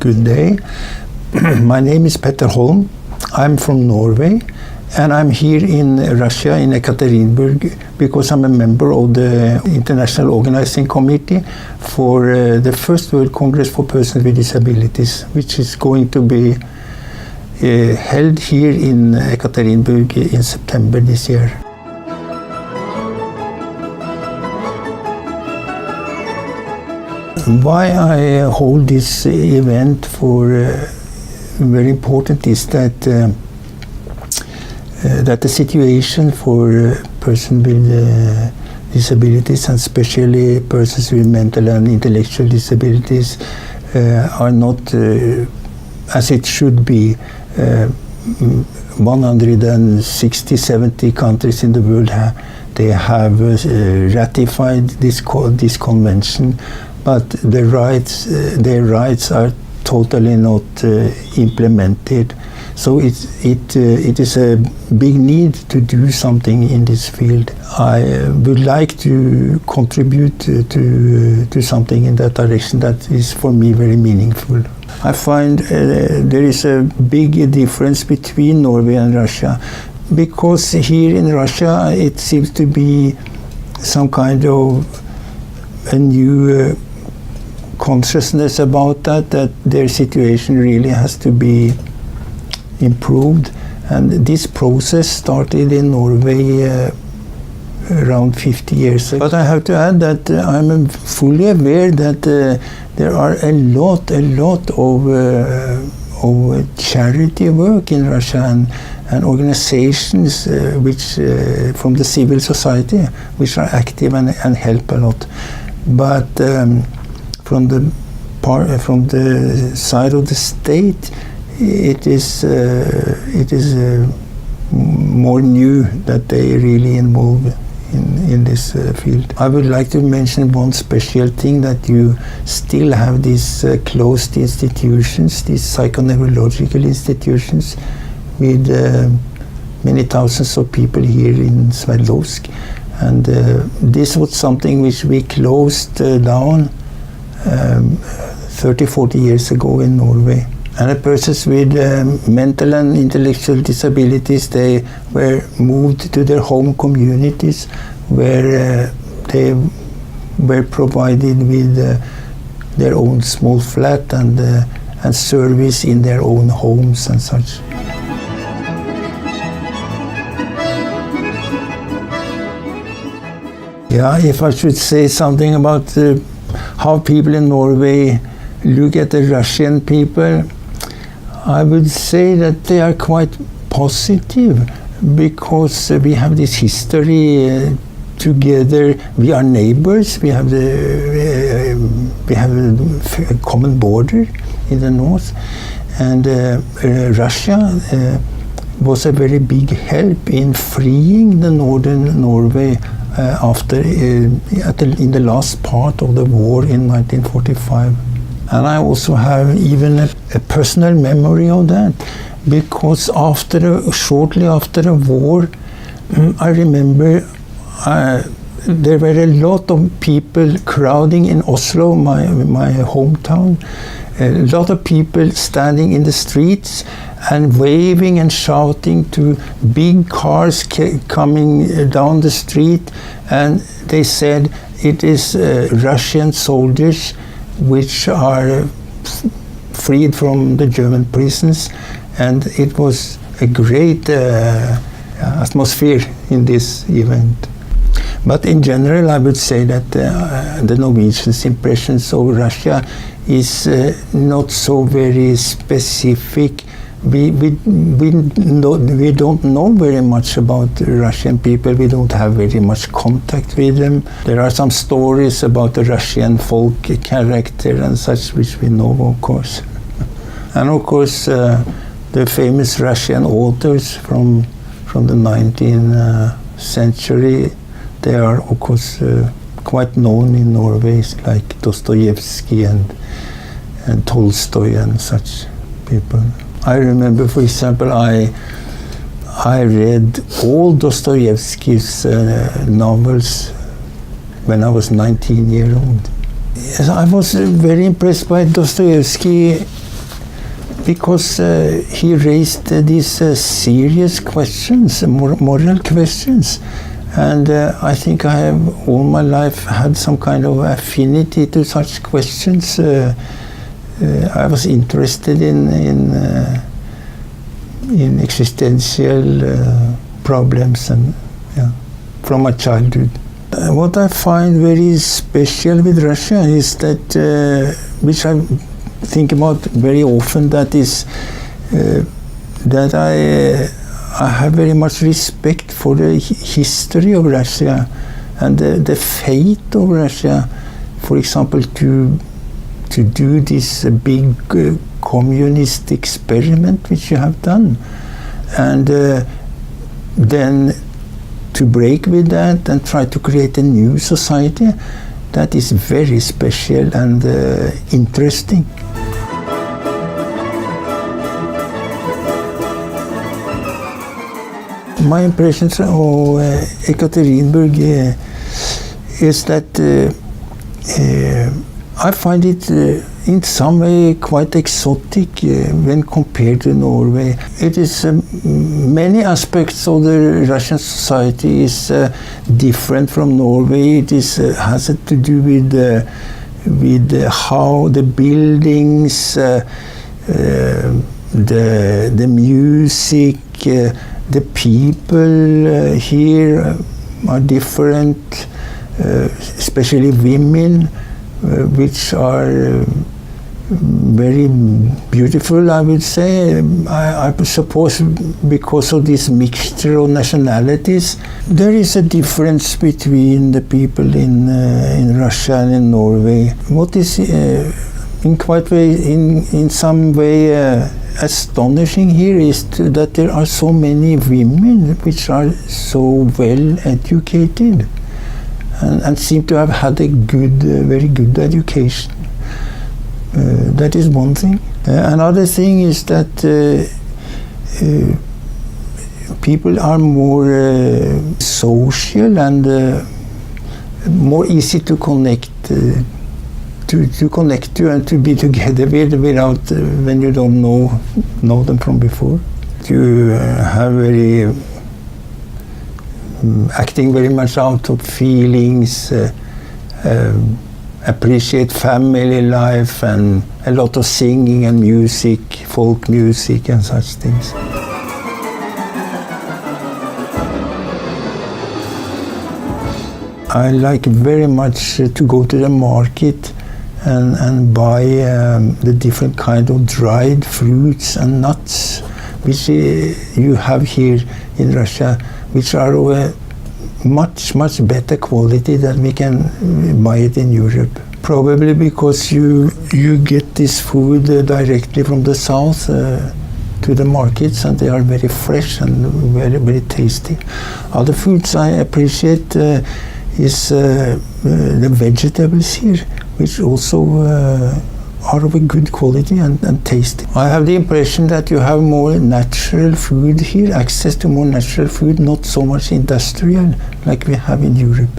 good day. My name is Petter Holm. I'm from Norway, and I'm here in Russia, in Ekaterinburg, because I'm a member of the International Organizing Committee for the First World Congress for Persons with Disabilities, which is going to be held here in Ekaterinburg in September this year. Why I hold this event for very important is that that the situation for persons with disabilities, and especially persons with mental and intellectual disabilities, are not as it should be. 160-70 countries in the world they have ratified this convention, but their rights are totally not implemented. So it is a big need to do something in this field. I would like to contribute to something in that direction that is for me very meaningful. I find there is a big difference between Norway and Russia, because here in Russia it seems to be some kind of a new consciousness about that their situation really has to be improved, and this process started in Norway around 50 years ago. But I have to add that I'm fully aware that there are a lot of charity work in Russia and organizations which from the civil society which are active and help a lot. But from the side of the state, it is more new that they really involve in this field. I would like to mention one special thing, that you still have these closed institutions, these psychoneurological institutions, with many thousands of people here in Sverdlovsk. And this was something which we closed down 30-40 years ago in Norway. And the persons with mental and intellectual disabilities, they were moved to their home communities, where they were provided with their own small flat and service in their own homes and such. Yeah, if I should say something about how people in Norway look at the Russian people, I would say that they are quite positive, because we have this history together. We are neighbors. We have a common border in the north, and Russia was a very big help in freeing the northern Norway after in the last part of the war in 1945. And I also have even a personal memory of that, because shortly after the war, I remember there were a lot of people crowding in Oslo, my hometown. A lot of people standing in the streets and waving and shouting to big cars coming down the street, and they said it is Russian soldiers which are freed from the German prisons, and it was a great atmosphere in this event. But in general, I would say that the Norwegians' impressions of Russia is not so very specific. We don't know very much about Russian people. We don't have very much contact with them. There are some stories about the Russian folk character and such, which we know, of course. And of course, the famous Russian authors from the 19th century, they are, of course, quite known in Norway, like Dostoevsky and Tolstoy and such people. I remember, for example, I read all Dostoevsky's novels when I was 19 years old. Yes, I was very impressed by Dostoevsky because he raised these serious questions, moral questions. And I think I have all my life had some kind of affinity to such questions. I was interested in existential problems and from my childhood. What I find very special with Russia is that, which I think about very often, that is that I have very much respect for the history of Russia and the fate of Russia. For example, to do this big communist experiment which you have done, and then to break with that and try to create a new society, that is very special and interesting. My impressions of Ekaterinburg is that I find it in some way quite exotic when compared to Norway. It is many aspects of the Russian society is different from Norway. It is has to do with how the buildings, the music, the people here are different, especially women, which are very beautiful, I would say. I suppose because of this mixture of nationalities. There is a difference between the people in Russia and in Norway. What is in some way astonishing here is that there are so many women which are so well educated and seem to have had a very good education. That is one thing. Another thing is that people are more social and more easy to connect to connect to and to be together with without when you don't know them from before. To have very acting very much out of feelings, appreciate family life and a lot of singing and music, folk music and such things. I like very much to go to the market and buy the different kind of dried fruits and nuts which you have here in Russia, which are of a much better quality than we can buy it in Europe. Probably because you get this food directly from the south to the markets, and they are very fresh and very tasty. Other foods I appreciate is the vegetables here, which also are of a good quality and tasty. I have the impression that you have more natural food here, access to more natural food, not so much industrial like we have in Europe.